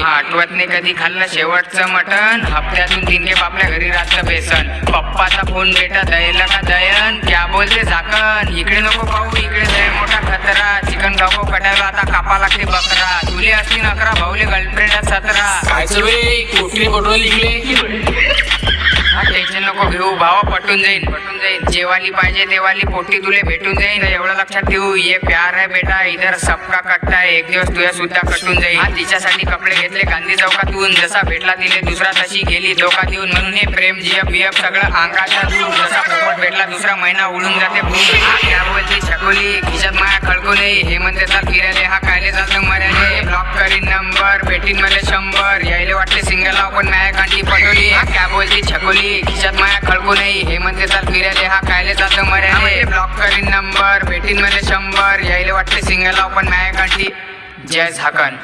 आठवत नाही कधी खाल्लं शेवटचं मटण, हप्त्यातून 3 खेप आपल्या घरी राहतं बेसन. पप्पाचा फोन बेटा दयला का दयन, क्या बोलते झाकण, इकडे नको पाहू इकडे दय मोठा खतरा. चिकन गावो कटायला आता कापा लागते बकरा. तुले असतील 11 भाऊले गर्लफ्रेंड 17. काय सवे कुठली फोटो लिखले. टेन्शन नको घेऊ भावा, पटून जाईन. जेवाली पाहिजे देवाली पोटी तुले भेटून जाईन. एवढं लक्षात ठेवू, ये प्यार आहे बेटा इधर सबका कट्टा आहे. एक दिवस तुझ्या सुद्धा कटून जाईल. आज तिच्यासाठी कपडे घेतले गांधी चौकातून, जसा भेटला तिने दुसरा तशी गेली धोका देऊन. म्हणून हे प्रेम जियप बियप सगळं अंगाच्या दूर. जसा पोपट भेटला दुसरा महिना उडून जाते क्या बोलती छकोली, खिशात माया खळको नाही. हे म्हणते चाल फिरायले, हा कायले चालतं मर्याले. ब्लॉक करीन नंबर भेटीन मला 100. यायले वाटले सिंगल पण माया कांटी पटवली. क्या बोलती छकोली, खिशात माया खळको नाही. हे म्हणते चाल फिरायले, हा कायले चालतं मर्याले. ब्लॉक करीन नंबर भेटीन मला 100. यायले वाटले सिंगल पण माया कांटी. जय झाकण.